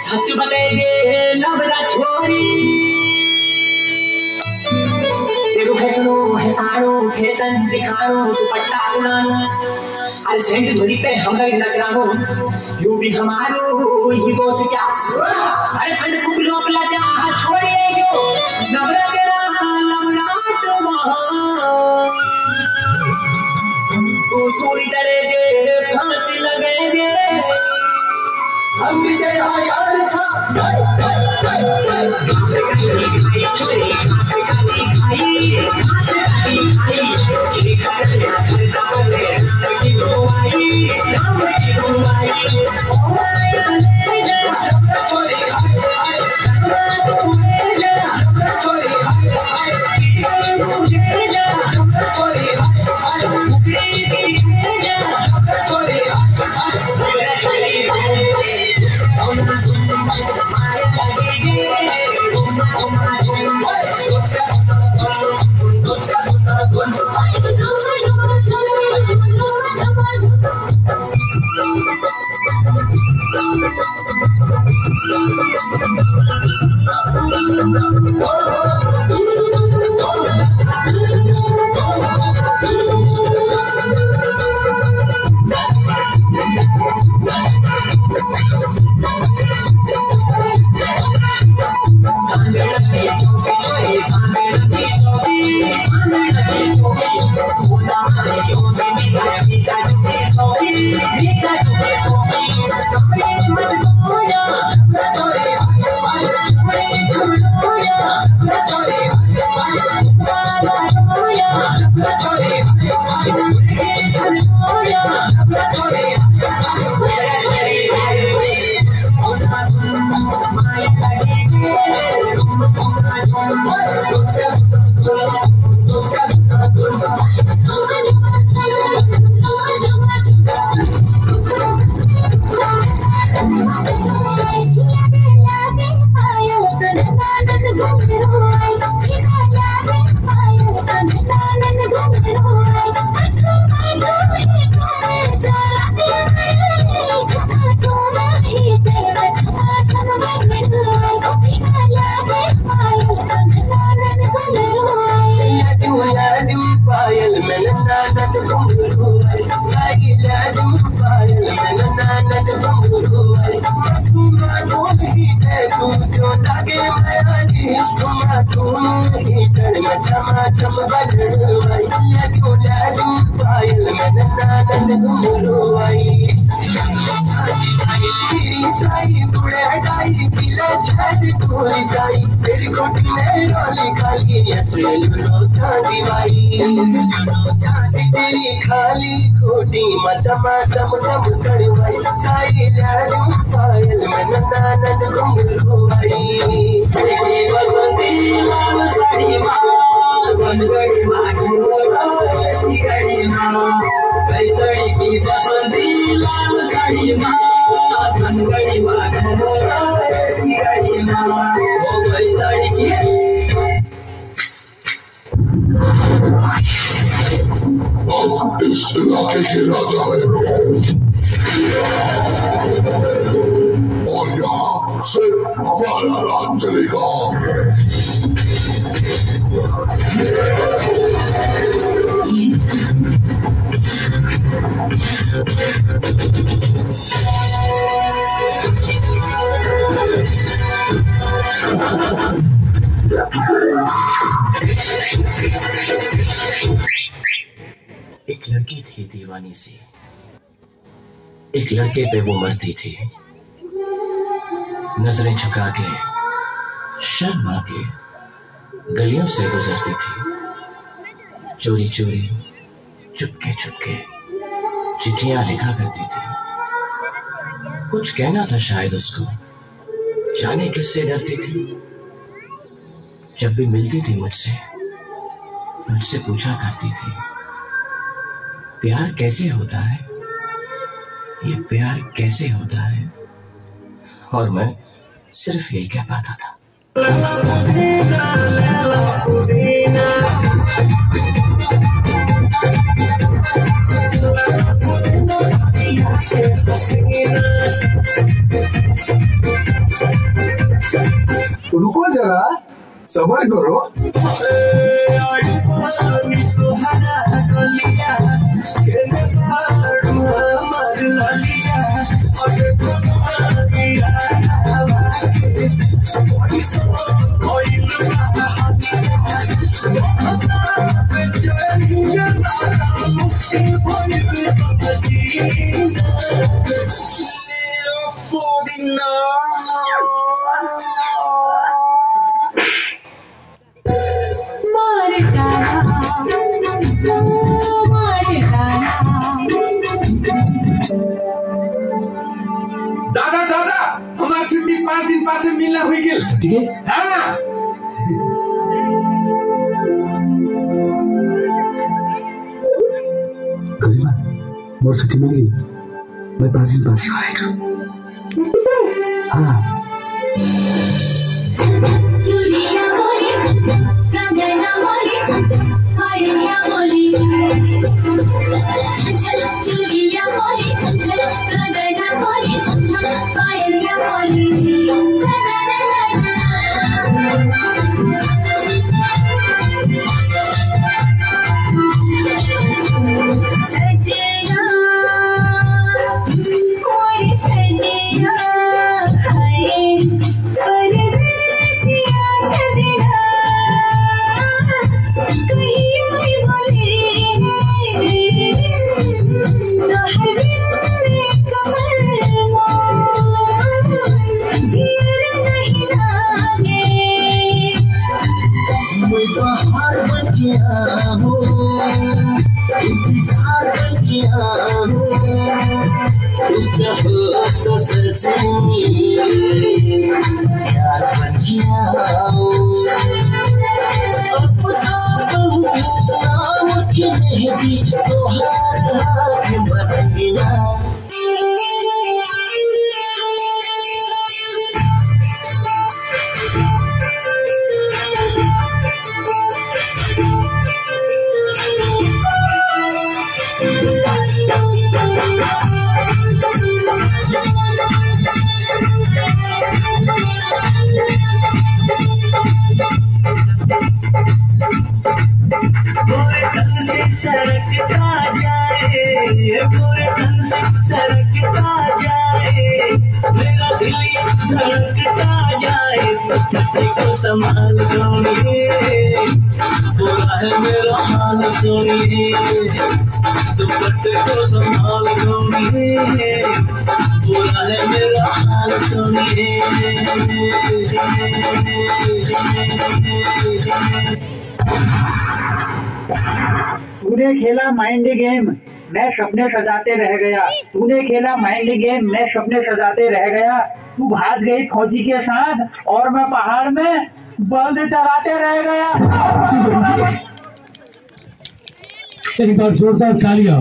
सच बतेगे नबरा छोरी तेरू फैसलो हैसारो फैशन दिखारो दुपट्टा उड़ानो अरे सेंट धुली पे हम लोग नचरानो यू भी हमारो ही दोस्त क्या अरे फंड कुकलो पला जा छोड़ेगे नबरा तेरा लमनाट वहां तू सोई डरेगे फांसी लगेगे हम भी तेरा यार था इस इलाके के राजा है और यहाँ सिर्फ हमारा राज चलेगा। एक लड़की थी दीवानी सी, एक लड़के पे वो मरती थी। नजरें झुका के शर्मा के गलियों से गुजरती थी। चोरी चोरी चुपके चुपके चिट्ठियां लिखा करती थी। कुछ कहना था शायद उसको, जाने किससे डरती थी। जब भी मिलती थी मुझसे पूछा करती थी, प्यार कैसे होता है, ये प्यार कैसे होता है, और मैं सिर्फ यही कह पाता था। रुको जरा, सबर करो। दादा दादा हमारी छुट्टी 5 दिन बाद से मिलना हुई गिल। ठीक है। हाँ मोर छुट्टी मिल गई, मैं 5 दिन बाद ही आएगा। हाँ तो सजनी प्यार बन गया, अब तो नाम की मेहंदी तोहार हाथ बन गया। सरकता जाए, पूरे तन से सरकता जाए, मेरा दिल धड़कता जाए, दुपट्टे को संभाल सोनिए, बुरा है मेरा हाल सोनिए, दुपट्टे को संभाल सोनिए, बुरा है मेरा हाल सोनिए। तूने खेला माइंड गेम, मैं सपने सजाते रह गया। तूने खेला माइंड गेम, मैं सपने सजाते रह गया। तू भाग गई फौजी के साथ और मैं पहाड़ में बल्द चलाते रह गया। एक बार जोरदार तालियां।